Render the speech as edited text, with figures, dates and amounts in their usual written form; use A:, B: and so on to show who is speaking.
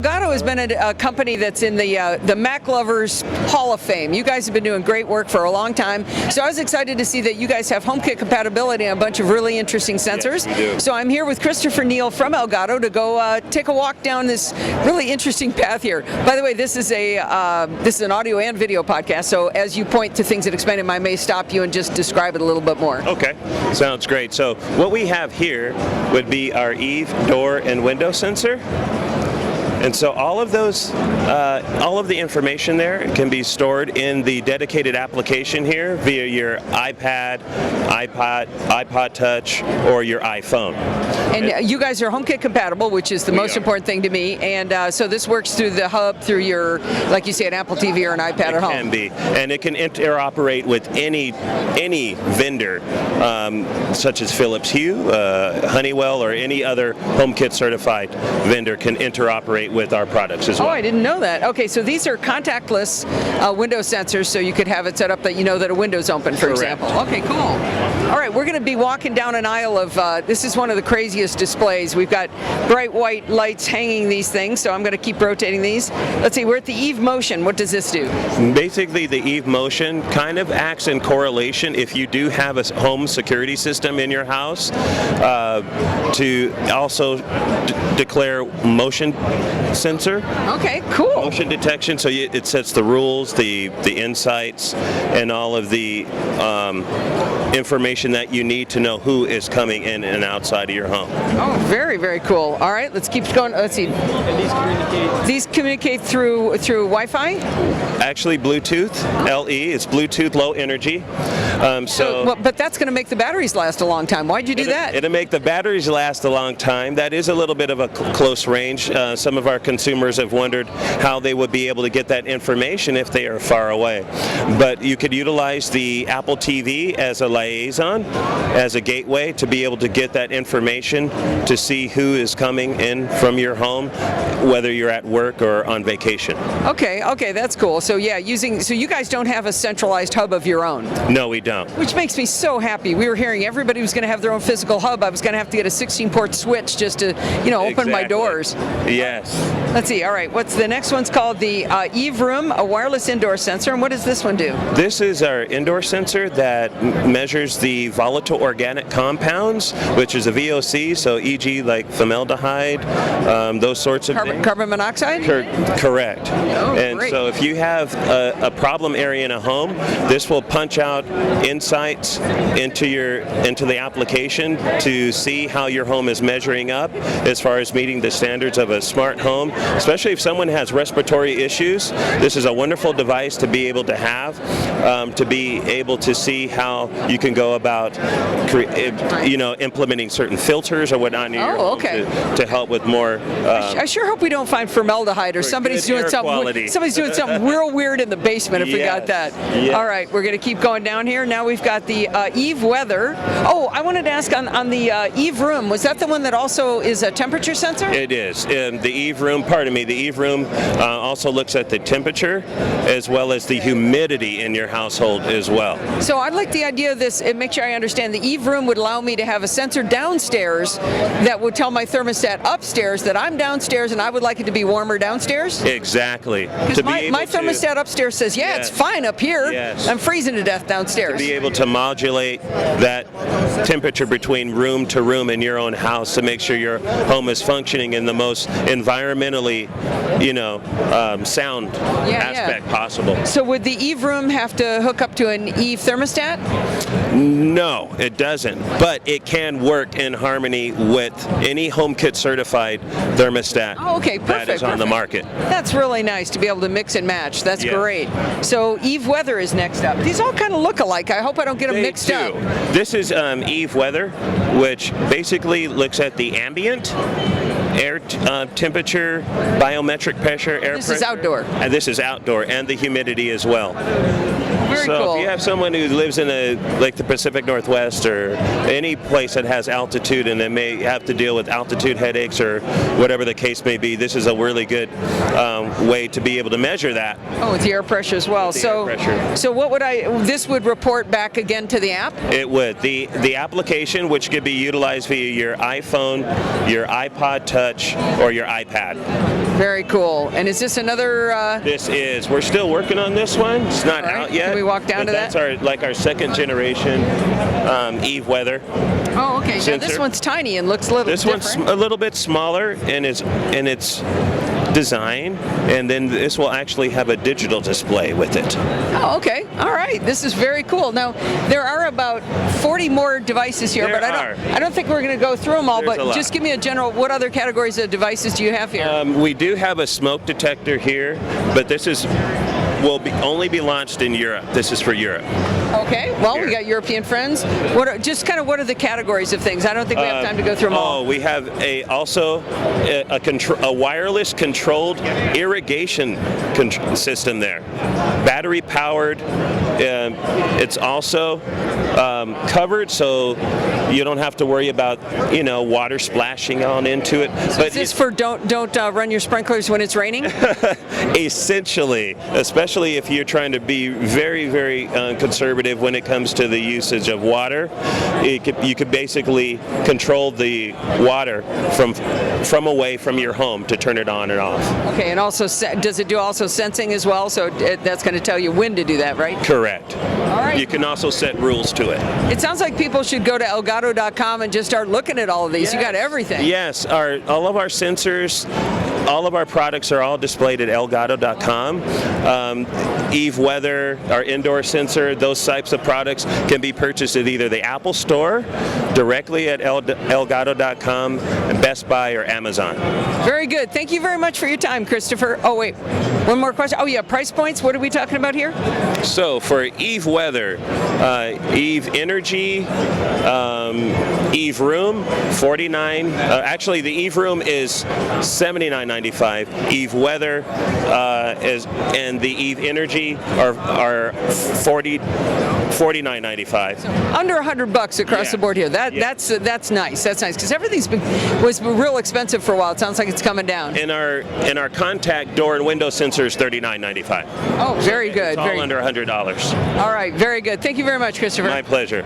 A: Elgato has been a company that's in the Mac Lovers Hall of Fame. You guys have been doing great work for a long time, so I was excited to see that you guys have HomeKit compatibility and a bunch of really interesting sensors.
B: Yes, we do.
A: So I'm here with Christopher Neal from Elgato to go take a walk down this really interesting path here. By the way, this is an audio and video podcast, so as you point to things that explain it, I may stop you and just describe it a little bit more.
B: Okay, sounds great. So what we have here would be our Eve door and window sensor. And so all of those, all of the information there can be stored in the dedicated application here via your iPad, iPod Touch, or your iPhone.
A: And you guys are HomeKit compatible, which is the most important thing to me. And so this works through the hub, through your, like you say, an Apple TV or an iPad at home.
B: It can be, and it can interoperate with any vendor, such as Philips Hue, Honeywell, or any other HomeKit certified vendor can interoperate with our products as well.
A: Oh, I didn't know that. Okay, so these are contactless window sensors, so you could have it set up that you know that a window's open, for example. Okay, cool. All right, we're going to be walking down an aisle of, this is one of the craziest displays. We've got bright white lights hanging these things, so I'm going to keep rotating these. Let's see, we're at the Eve Motion. What does this do?
B: Basically, the Eve Motion kind of acts in correlation if you do have a home security system in your house to also declare motion sensor.
A: Okay, cool.
B: Motion detection, so it sets the rules, the insights, and all of the information that you need to know who is coming in and outside of your home.
A: Oh, very, very cool. All right, let's keep going. Let's see. These communicate through Wi-Fi?
B: Actually, Bluetooth LE. It's Bluetooth low energy.
A: But that's going to make the batteries last a long time. Why'd you do that?
B: It'll make the batteries last a long time. That is a little bit of a close range. Some of our consumers have wondered how they would be able to get that information if they are far away. But you could utilize the Apple TV as a liaison, as a gateway to be able to get that information to see who is coming in from your home, whether you're at work or on vacation.
A: Okay, that's cool. So yeah, so you guys don't have a centralized hub of your own?
B: No, we don't.
A: Which makes me so happy. We were hearing everybody was going to have their own physical hub. I was going to have to get a 16-port switch just to, open my doors.
B: Yes.
A: Let's see. All right. What's the next one's called? The Eve Room, a wireless indoor sensor. And what does this one do?
B: This is our indoor sensor that measures the volatile organic compounds, which is a VOC, so e.g. like formaldehyde, those sorts of things.
A: Carbon monoxide?
B: Correct.
A: Oh,
B: and
A: great.
B: so if you have a problem area in a home, this will punch out insights into the application to see how your home is measuring up as far as meeting the standards of a smart home. Especially if someone has respiratory issues, this is a wonderful device to be able to have, to be able to see how you can go about implementing certain filters or whatnot in your home to help with more.
A: I sure hope we don't find formaldehyde or somebody's doing something real weird in the basement if we got that.
B: Yes.
A: All right, we're going to keep going down here. Now we've got the Eve Weather. Oh, I wanted to ask on the Eve Room, was that the one that also is a temperature sensor?
B: It is. The Eve Room, the Eve Room also looks at the temperature as well as the humidity in your household as well.
A: So I like the idea of this, and make sure I understand. The Eve Room would allow me to have a sensor downstairs that would tell my thermostat upstairs that I'm downstairs and I would like it to be warmer downstairs?
B: Exactly.
A: Because my thermostat upstairs says, it's fine up here.
B: Yes.
A: I'm freezing to death downstairs.
B: To be able to modulate that temperature between room to room in your own house to make sure your home is functioning in the most environmentally, sound aspect possible.
A: So would the Eve Room have to hook up to an Eve thermostat?
B: No, it doesn't. But it can work in harmony with any HomeKit certified thermostat that is on the market.
A: That's really nice to be able to mix and match. That's great. So Eve Weather is next up. These all kind of look alike. I hope I don't get them mixed up.
B: This is Eve Weather, which basically looks at the ambient air temperature, biometric pressure, air pressure.
A: This is outdoor.
B: And this is outdoor, and the humidity as well.
A: Very
B: so
A: cool.
B: if you have someone who lives in like the Pacific Northwest or any place that has altitude and they may have to deal with altitude headaches or whatever the case may be, this is a really good way to be able to measure that.
A: Oh, with the air pressure as well.
B: Air pressure.
A: So what would this would report back again to the app?
B: It would. The application, which could be utilized via your iPhone, your iPod Touch, or your iPad.
A: Very cool. And is this another?
B: This is. We're still working on this one. It's not out yet.
A: Can we walk down to that?
B: That's our second generation Eve Weather.
A: Oh, okay. Yeah, this one's tiny and looks a little different.
B: This one's a little bit smaller in its design, and then this will actually have a digital display with it.
A: Oh, okay. All right. This is very cool. Now, there are about 40 more devices here, but I don't think we're going to go through them all,
B: There's
A: but just give me a general, what other categories of devices do you have here?
B: We do have a smoke detector here, but this will only be launched in Europe. This is for Europe.
A: Okay. Well, we got European friends. What are the categories of things? I don't think we have time to go through them all.
B: Oh, we have also a wireless controlled irrigation system there, battery powered. It's also covered, so you don't have to worry about water splashing on into it.
A: So but is this for don't run your sprinklers when it's raining?
B: Essentially, especially if you're trying to be very, very conservative when it comes to the usage of water. You could basically control the water from away from your home to turn it on and off.
A: Okay, and also does it do also sensing as well? So that's going to tell you when to do that, right?
B: Correct.
A: All right.
B: You can also set rules to it.
A: It sounds like people should go to Elgato.com and just start looking at all of these.
B: Yes.
A: You got everything.
B: Yes, all of our sensors, all of our products are all displayed at Elgato.com. Eve Weather, our indoor sensor, those types of products can be purchased at either the Apple Store, directly at Elgato.com, Best Buy, or Amazon.
A: Very good. Thank you very much for your time, Christopher. Oh, wait. One more question. Oh, yeah. Price points. What are we talking about here?
B: So for Eve Weather, Eve Energy, Eve Room, $49. Actually, the Eve Room is $79.95. Eve Weather and the Eve Energy are $49.95.
A: So under $100 across the board here. That's nice. That's nice because everything's was real expensive for a while. It sounds like it's coming down.
B: And our contact door and window sensor is $39.95.
A: Oh, very good.
B: It's all under $100.
A: All right, very good. Thank you very much, Christopher.
B: My pleasure.